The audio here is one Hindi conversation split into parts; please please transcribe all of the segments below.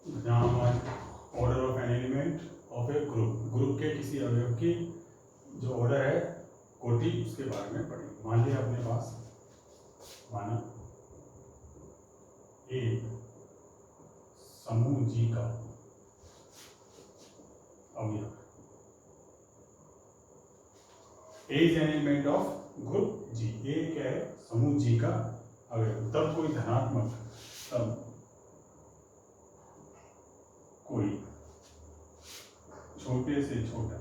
यहाँ हमारे order of N element of A group के किसी अवयव की जो ऑर्डर है कोटि उसके बारे में पढ़ेंगे। मान लिया अपने पास माना एक समूह जी का अवयव A is an element of group G. A क्या है? समूह जी का अवयव। तब कोई धनात्मक, तब कोई छोटे से छोटा,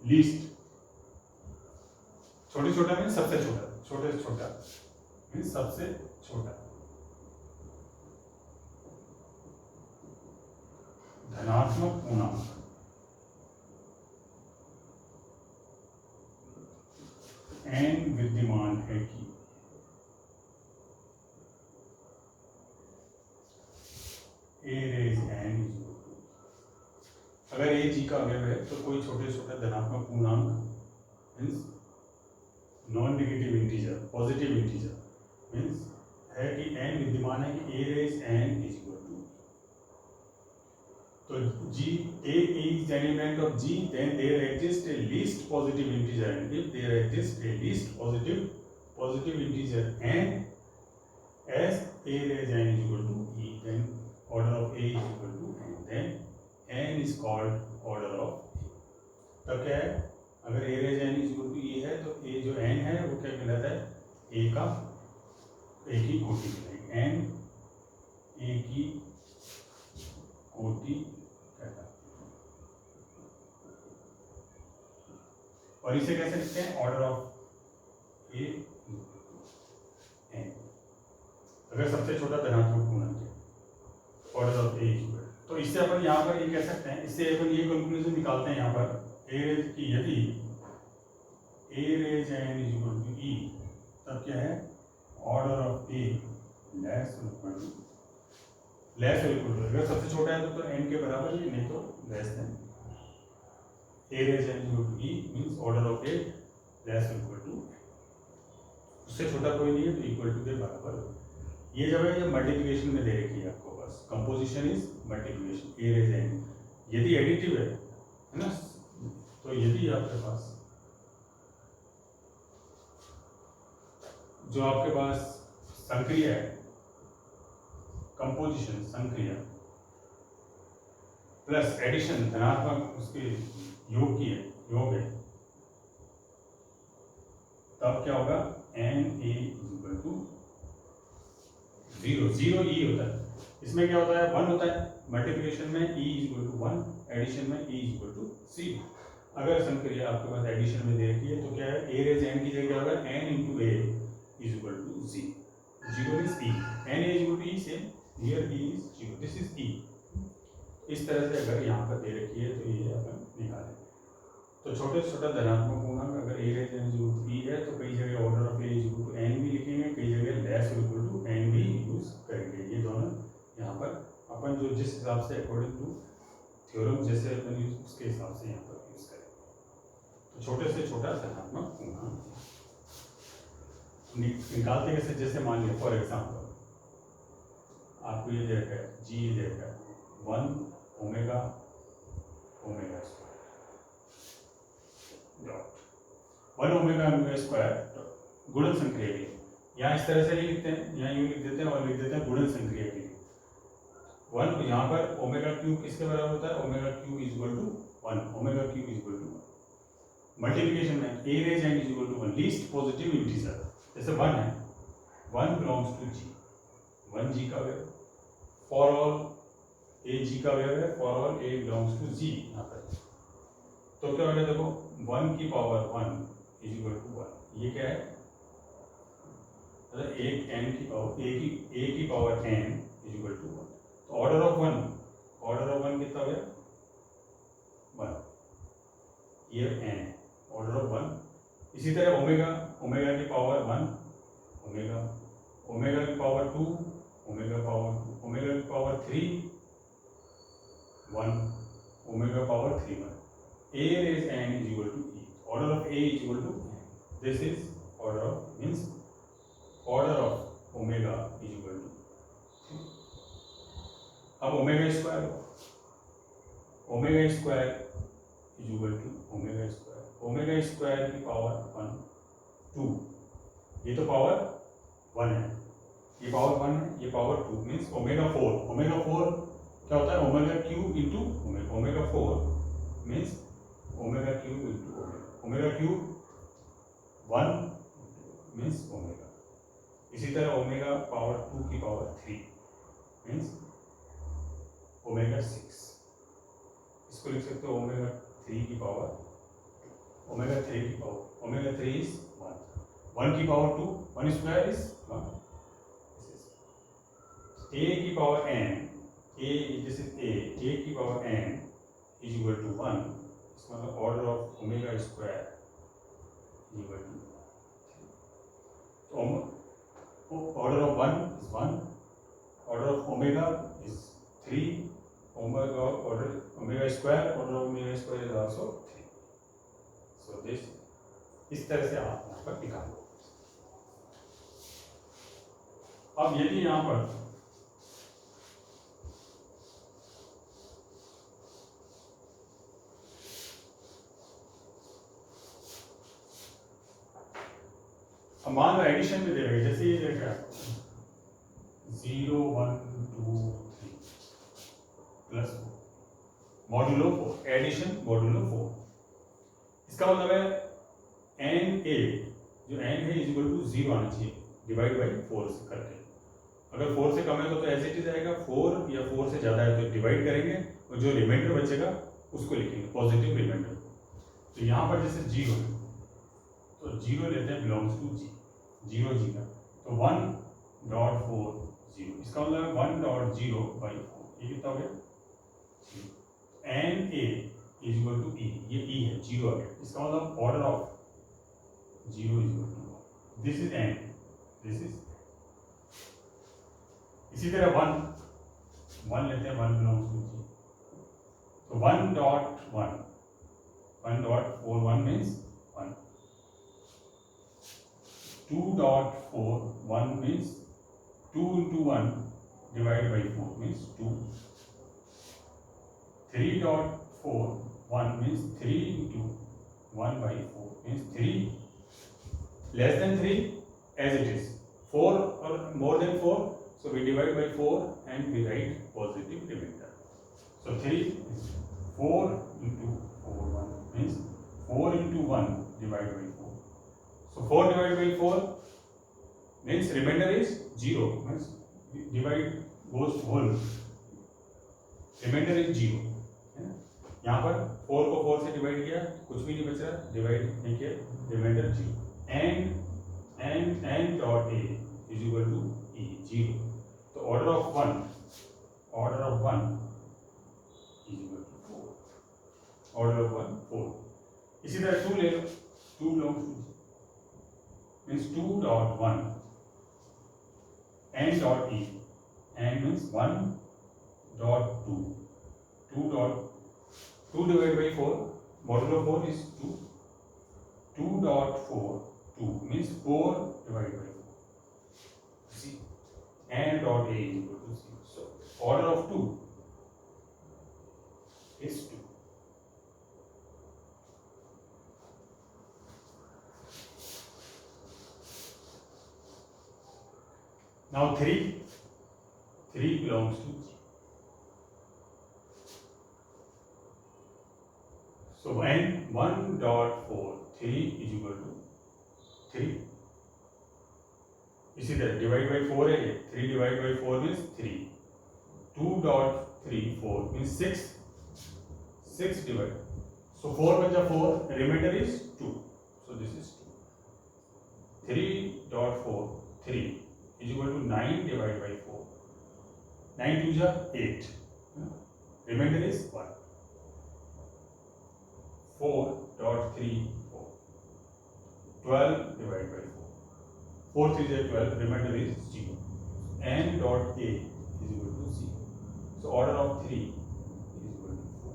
लीस्ट, छोटे छोटा मीन सबसे छोटा, छोटे से छोटा मीन सबसे छोटा धनात्मक पूर्णांक एन विद्यमान है कि ए रेज एन, अगर ए जी का अवयव है तो कोई छोटे छोटा धनात्मक पूर्णांक means non negative integer, positive integer means है कि एन विद्यमान है कि a raise n is equal to, तो G a is element of G, then there exist a least positive integer, and if there exist a least positive integer n s a raise n is equal to e, then order of a is equal to n, then n is called order of a. तब क्या है? अगर a raise n is equal to e है तो ए जो एन है वो क्या कहलाता है? ए का, ए की कोटि कहलाएगी, एन ए की कोटि कहलाता है। और इसे कैसे लिखते हैं? ऑर्डर ऑफ ए एन, अगर सबसे छोटा धनात्मक पूर्णांक है, ऑर्डर ऑफ ए इक्वल। तो इससे अपन यहाँ पर ये कह सकते हैं, इससे अपन ये कंक्लूजन निकालते हैं यहाँ पर ए रेज की, यदि a raise n is equal to e, तब क्या है? Order of a less equal to, अगर सबसे छोटा है तो एन के बराबर ही, नहीं तो less than. A raise n equal to e means order of a less equal to, उससे छोटा कोई नहीं है तो इक्वल टू के बराबर। ये जब है, ये मल्टीप्लिकेशन में दे रखी है आपको, बस composition is multiplication, a raise n. यदि एडिटिव है ना, तो यदि आपके पास जो आपके पास संक्रिया है, कंपोजिशन संक्रिया प्लस एडिशन धनात्मक उसके योग की है, योग है, तब क्या होगा? एन ए इक्वल टू 0, 0 ई होता है। इसमें क्या होता है? 1 होता है मल्टीप्लिकेशन में, ई इक्वल टू 1, एडिशन में ई इक्वल टू 0। अगर संक्रिया आपके पास एडिशन में दे रखी है तो क्या है? ए रेज एन की जगह होगा n into a is equal to 0, 0 is e, n a equal to e, same here e is 0, this is e. इस तरह से अगर यहाँ पर दे रखी है तो ये अपन निकालें। तो छोटे से छोटा धनात्मक पूर्णांक अगर a raise n equal to e है तो कई जगह order of a equal to n भी लिखेंगे, कई जगह लेस इक्वल टू एन भी यूज करेंगे। ये दोनों यहाँ पर अपन जो जिस हिसाब से अकॉर्डिंग टू थ्योरम जैसे अपन यूज, उसके हिसाब से यहाँ पर यूज करेंगे। तो छोटे से छोटा धनात्मक पूर्णांक निकालते कैसे? जैसे मान लिया फॉर एग्जाम्पल आपको ये देखा है, जी देखा है 1 omega omega square, 1 omega omega square गुणन संक्रिया के लिए, यहाँ इस तरह से नहीं लिखते हैं, यहाँ यूँ लिख देते हैं और लिख देते हैं गुणन संक्रिया के लिए 1। यहाँ पर ओमेगा क्यूब किसके बराबर होता है? Omega cube is equal to 1, omega cube is equal to 1। Multiplication में a raise n is equal to 1, least positive integer, जैसे 1 है, 1 बिलोंग्स टू जी, 1 जी का अवयव, फॉर ऑल ए जी का अवयव है, for all a belongs to G. यहाँ पर तो क्या हो गया? देखो 1 की पावर 1 इज इक्वल टू 1, ये क्या है? मतलब एक एन की पावर, ए की power n is equal to 1। तो ऑर्डर ऑफ 1 कितना हो गया? 1, ये एन है, ऑर्डर ऑफ 1। इसी तरह ओमेगा की पावर 1, ओमेगा की पावर 2, ओमेगा की power 3 1, omega power 3 1। A raised n is equal to E. Order of A is equal to n. This is order of, means order of omega is equal to 3. अब omega square is equal to omega square की पावर 1 2, ये तो पावर 1 है, ये पावर 1 है, ये पावर 2 मीन्स ओमेगा 4 क्या होता है omega cube into omega 4 means omega cube into omega cube 1 means omega. इसी तरह ओमेगा पावर 2 की पावर 3 मीन्स ओमेगा 6, इसको लिख सकते हो ओमेगा 3 की पावर ओमेगा 3 की पावर ओमेगा 3 इज 1 की पावर 2, 1 स्क्वायर इज 1, a की power n, this is a की power n is equal to 1, इसका मतलब order of omega square is equal to order of 1 is 1, order of omega is 3, omega square order of omega square is also 3। So this इस तरह से आप यहाँ पर निकालो। अब यदि यहाँ पर अब मान लो एडिशन में दे रहे, जैसे ये देख रहा है 0 1 2 3 प्लस मॉड्यूलो 4, एडिशन मॉड्यूलो 4, इसका मतलब है एन ए जो एन है इज इक्वल टू 0 आना चाहिए डिवाइड बाई 4 से करके। अगर 4 से कम है तो एज इट इज आएगा, 4 या 4 से ज़्यादा है तो डिवाइड करेंगे और जो रिमाइंडर बचेगा उसको लिखेंगे पॉजिटिव रिमाइंडर। तो यहाँ पर जैसे 0 है तो 0 लेते हैं बिलोंग्स टू जी, 0 जी का, तो 1.4 0, इसका मतलब 1.0 बाई 4, ये कितना हो गया n a is equal to e, ये ई है 0 आ गया, इसका मतलब order of 0 is equal to this is n, this is, इसी तरह 1 लेते हैं 1 बिलोंग्स टू जी, तो 1.41 means 1, 2.41 means 2 into 1 divided by 4 means 2, 3.41 means 3 into 1 by 4 means 3, less than 3 as it is, 4 or more than 4, so we divide by 4 and we write positive remainder. So 4 into 4 1 means 4 into 1 divided by 4. So 4 divided by 4 means remainder is 0, means divide goes whole, remainder is 0 है ना। यहाँ पर 4 को 4 से डिवाइड किया कुछ भी नहीं बच रहा, डिवाइड नहीं किया, remainder 0, and dot a is equal to e 0, तो order of 1 is equal to 4, order of 1 4। इसी तरह 2 ले लो, 2 belongs to means 2.1 n dot e, n means 1.2, 2 divided by 4, modulo 4 is 2, 2.42 means 4 divided by 4, see, n dot a is equal to 0, so order of 2 is 2. Now 3 belongs to G. So when 1.4 3 is equal to 3, इसी तरह डिवाइड बाई 4 है, 3 divide by 4 means 3, 2.34 means 6 divide, so 4 बचा 4, remainder is 2, so this is 2, 3.43 is equal to 9 divided by 4, 9 2 जा 8, remainder is 1, 4.34, 12 divided by 4, 4 3 is 12, remainder is 0, n dot a is equal to 0, so order of 3 is equal to 4।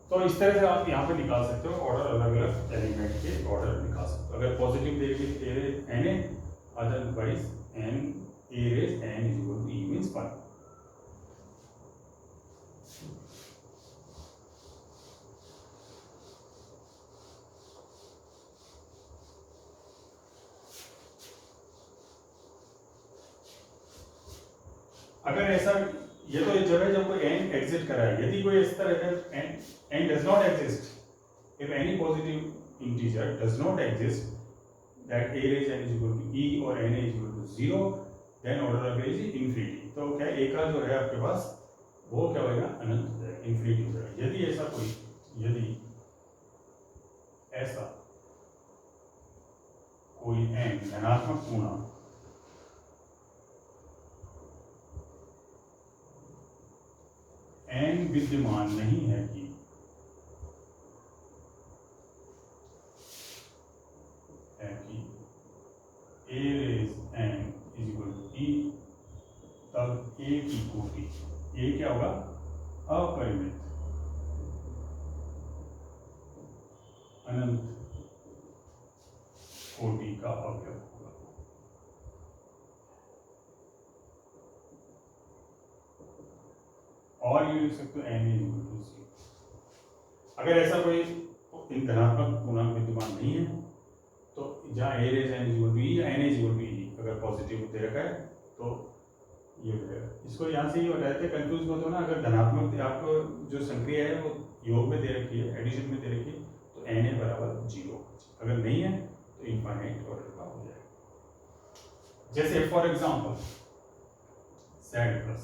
तो इस तरह से आप यहाँ पे निकाल सकते हो ऑर्डर, अलग अलग एलिमेंट के ऑर्डर निकाल सकते हो। अगर पॉजिटिव देंगे n a, otherwise n a raised n is equal to e means 1। अगर ऐसा, ये तो जब है जब कोई n एग्जिस्ट कर रहा है, यदि कोई इस तरह का n does not exist, if any positive integer does not exist that a raised n is equal to e or n is equal to 0, then order of a is infinity. तो क्या a का जो है आपके पास वो क्या होगा, अनंत हो जाएगा, इन्फिनिटी हो जाएगा। यदि ऐसा कोई, यदि ऐसा कोई n धनात्मक पूर्णांक n विद्यमान नहीं है कि a raised n is equal to e, तब a की कोटि, a क्या होगा, अपरिमित अनंत कोटि का अवयव होगा। और ये लिख सकते हो n is equal to 0। अगर ऐसा कोई धनात्मक पूर्णांक विद्यमान नहीं है तो जहाँ a raised n is equal to e या n is equal to e अगर पॉजिटिव दे रखा है तो ये हो जाएगा। इसको यहाँ से ये रहते कंफ्यूज मत हो ना, अगर धनात्मक आपको जो संक्रिया है वो योग में दे रखी है, एडिशन में दे रखी है, तो n a बराबर 0, अगर नहीं है तो इनफाइनाइट ऑर्डर का हो जाएगा। जैसे फॉर एग्जांपल z प्लस,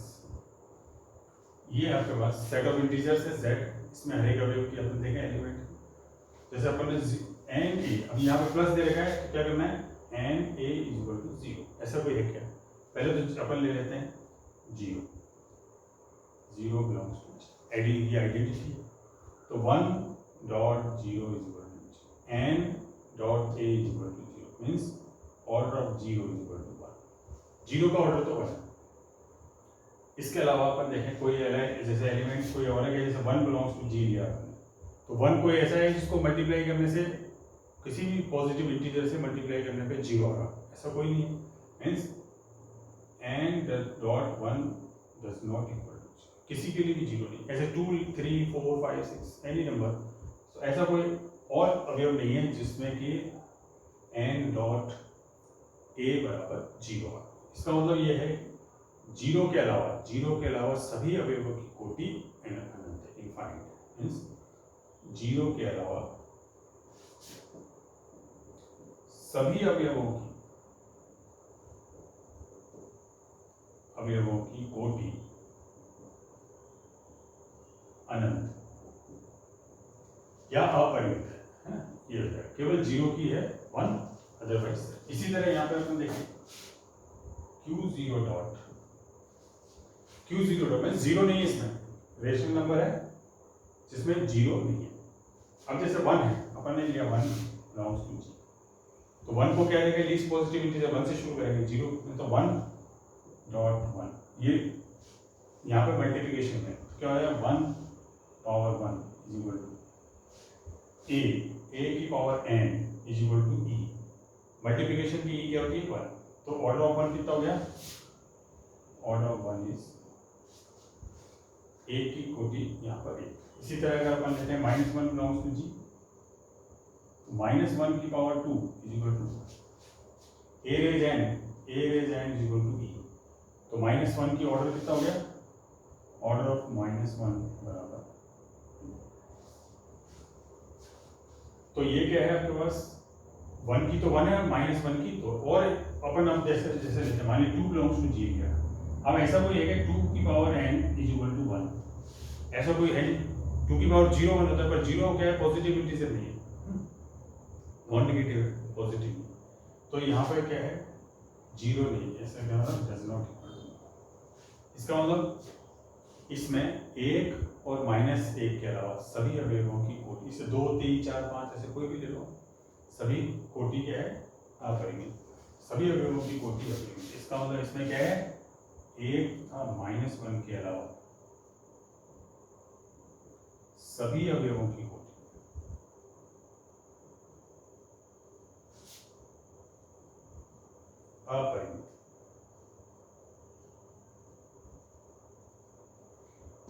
ये आपके पास सेट ऑफ इंटीजर्स है z, इसमें हर एक अवयव की अपन देखें एलिमेंट, जैसे अपन ने n a, अब यहाँ पे प्लस दे रखा है तो क्या करना है, n a is equal to 0, ऐसा कोई है क्या? पहले तो अपन ले लेते हैं 0, 0 बिलोंग्स टू एडिंग की आइडेंटिटी, तो 1 dot 0 is equal to n dot a is equal to 0 means order of 0 is equal to 1, 0 का ऑर्डर तो 1 है। इसके अलावा अपन देखें कोई जैसे एलिमेंट कोई और है, जैसे 1 बिलोंग्स टू g लिया आपने, तो 1 कोई ऐसा है जिसको मल्टीप्लाई करने से किसी भी पॉजिटिव इंटीजर से मल्टीप्लाई करने पे 0 आएगा, ऐसा कोई नहीं है, means n dot 1 does not equal to, किसी के लिए भी 0 नहीं, ऐसे 2 3 4 5 6 एनी नंबर, तो ऐसा कोई और अवयव नहीं है जिसमें कि n डॉट a बराबर 0 है। इसका मतलब ये है 0 के अलावा सभी अवयवों की कोटि अनंत है, इनफाइनाइट, मींस 0 के अलावा सभी अवयवों की कोटि अनंत या अपरिमित है, ये हो जाएगा, केवल 0 की है 1, अदरवाइज। इसी तरह यहाँ पे अपन देखें Q0 डॉट में 0 नहीं है, इसमें रेशनल नंबर है जिसमें 0 नहीं है। अब जैसे 1 है, अपन ने लिया 1 बिलोंग्स टू g, तो 1 को क्या देखें, लीस्ट पॉजिटिव इंटीजर 1 से शुरू करेंगे, 0 तो 1 डॉट 1, ये यहाँ पे मल्टीप्लिकेशन है, तो क्या हो जाएगा 1 power 1 is equal to a की power n is equal to e, multiplication की e क्या होती है 1, तो ऑर्डर ऑफ 1 कितना हो गया, ऑर्डर ऑफ 1 इज a की कोटि यहाँ पर 1। इसी तरह अगर अपन लेते हैं -1 बिलोंग्स टू g, -1 की power 2 is equal to a raise n is equal to e, तो -1 की ऑर्डर कितना हो गया, ऑर्डर ऑफ -1 बराबर 2। तो ये क्या है आपके पास, 1 की तो 1 है, -1 की तो, और अपन अब जैसे जैसे लेते हैं, मान लीजिए 2 बिलोंग्स टू g गया, अब ऐसा कोई है कि 2 की power n is equal to 1, ऐसा कोई है नहीं, 2 की पावर 0 1 होता है, पर 0 क्या है, पॉजिटिव इंटीजर नहीं है, नॉन नेगेटिव है, पॉजिटिव नहीं, तो यहाँ पर क्या है 0 नहीं है, ऐसा क्या होगा, डज नॉट इक्वल टू। इसका मतलब इसमें 1 और -1 के अलावा सभी अवयवों की कोटि, इसे 2 3 4 5 ऐसे कोई भी ले लो, सभी कोटि क्या है, अपरिमित, सभी अवयवों की कोटि अपरिमित। इसका मतलब इसमें क्या है, 1 और -1 के अलावा सभी अवयवों की कोटि अपरिमित।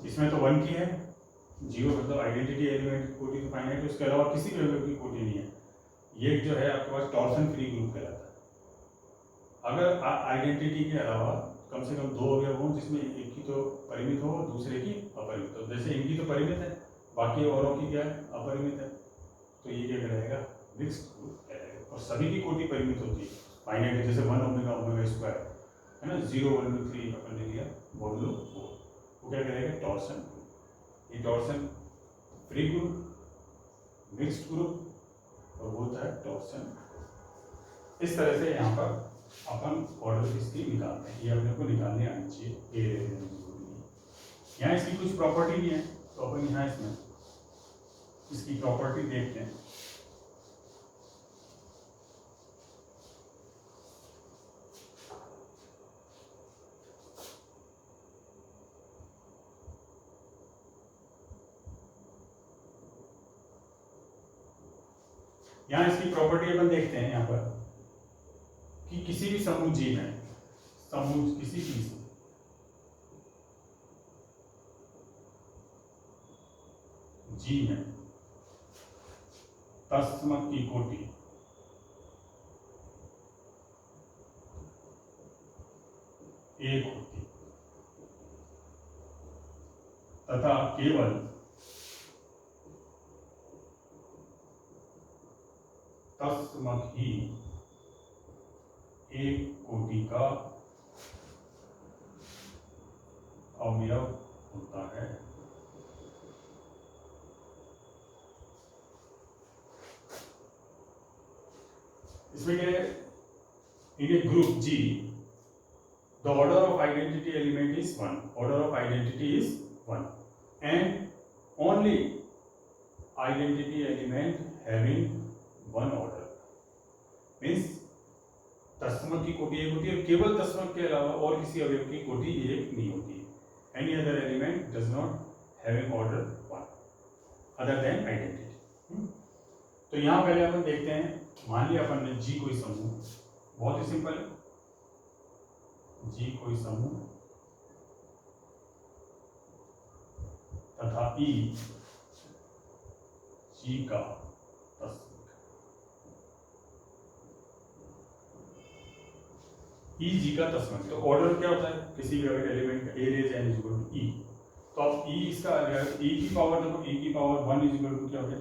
इसमें तो 1 की है, 0 मतलब आइडेंटिटी एलिमेंट की कोटि तो फाइनाइट, उसके अलावा किसी भी अवयव की कोटि नहीं है, ये जो है आपके पास टॉर्सन फ्री ग्रुप कहलाता है। अगर आइडेंटिटी के अलावा कम से कम दो अवयव हों जिसमें एक की तो परिमित हो दूसरे की अपरिमित हो। जैसे इनकी तो परिमित है, बाकी औरों की क्या है, अपरिमित है, तो ये क्या कहलाएगा, मिक्स्ड ग्रुप कहलाएगा। और सभी की कोटि परिमित होती है, फाइनाइट है, जैसे 1 ओमेगा ओमेगा स्क्वायर है ना, 0 1 2 3 अपन ने लिया मॉडुलो 4, वो क्या कहलाएगा, टॉर्सन ग्रुप। ये torsion free group, mixed group और वो होता है टॉर्सन। इस तरह से यहाँ पर अपन ऑर्डर इसकी निकालते हैं, ये अपने को निकालने आनी चाहिए। यहाँ इसकी कुछ प्रॉपर्टी भी है, तो अपन यहाँ इसमें इसकी प्रॉपर्टी देखते हैं। यहाँ इसकी प्रॉपर्टी अपन देखते हैं यहाँ पर कि किसी भी समूह जी में, समूह किसी भी जी में तत्समक की कोटि एक होती तथा केवल तत्समक ही एक कोटि का अवयव होता है। इसमें क्या है, in a group G the order of identity element is 1, order of identity is 1 and only identity element having one order means तत्समक की कोटि एक होती है, केवल तत्समक के अलावा और किसी अवयव की कोटि एक नहीं होती है। Any other element does not having order 1 other than identity. तो यहाँ पहले अपन देखते हैं, मान लिया अपन ने जी कोई समूह, बहुत ही सिंपल है, जी कोई समूह तथा ई जी का तत्समक, ई जी का तत्समक। तो ऑर्डर क्या होता है किसी भी एलिमेंट का, a raise n is equal to e. तो अब ई इसका ई की पावर देखो, ई की पावर 1 इज इक्वल टू क्या हो गया,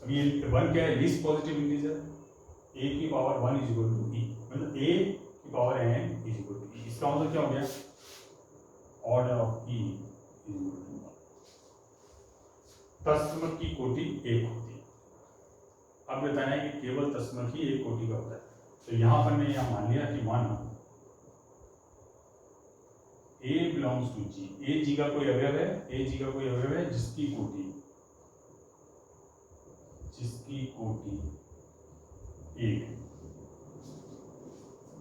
अब ये 1 क्या है, लीस्ट पॉजिटिव इंटीजर, ए की power 1 is equal to e, मतलब ए की power n is equal to e. इसका मतलब क्या हो गया, order of e is equal to 1। तत्समक की कोटि एक होती है। अब बताना है कि केवल तत्समक ही एक कोटि का होता है। तो यहां पर मैं यहां मान लिया कि मानो A belongs to G, A G का कोई अवयव है, A G का कोई अवयव है जिसकी कोटि एक।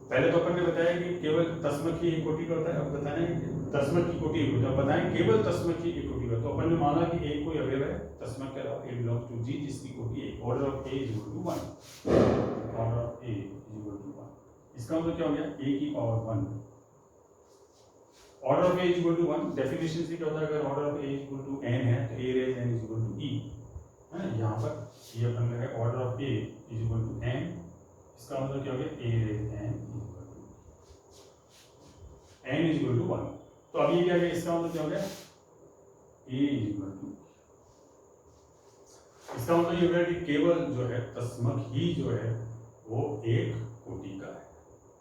पहले तो अपन ने बताया कि केवल तत्समक ही एक कोटि का होता है, अब बताना है कि तत्समक की कोटि एक होता है, बताएं केवल तत्समक ही एक कोटि का। तो अपन ने माना कि एक कोई अवयव है तत्समक के अलावा, A बिलोंग्स टू G जिसकी कोटि एक, order of A is equal to 1, order of A is equal to 1। इसका मतलब क्या हो गया, A की power 1, order of A is equal to 1। Definition से क्या होता है, अगर order of A is equal to n है तो A raise n is equal to E है ना। यहाँ पर ये अपन लगा order of A is equal to n, इसका मतलब क्या हो गया, A raise n is equal to 1। तो अभी क्या है, इसका मतलब क्या हो गया, A इज इक्वल टू, इसका मतलब ये हो गया कि केवल जो है तत्समक ही जो है वो एक कोटि का है,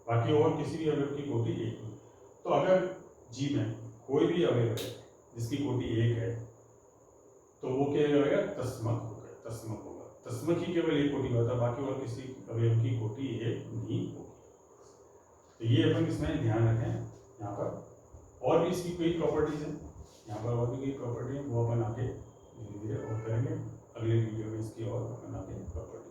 बाकी और किसी भी अवयव की कोटि एक नहीं। तो अगर जी में कोई भी अवयव है जिसकी कोटि एक है तो वो क्या होगा, तत्समक होगा, तत्समक होगा। तत्समक ही केवल एक कोटि का होता है, बाकी और किसी अवयव की कोटि एक नहीं होगी। तो ये अपन इसमें ध्यान रखें। यहाँ पर और भी इसकी कई प्रॉपर्टीज हैं, यहाँ पर और भी कई प्रॉपर्टी है, वो अपन आगे धीरे धीरे और करेंगे अगले वीडियो में इसकी और अपन आगे प्रॉपर्टी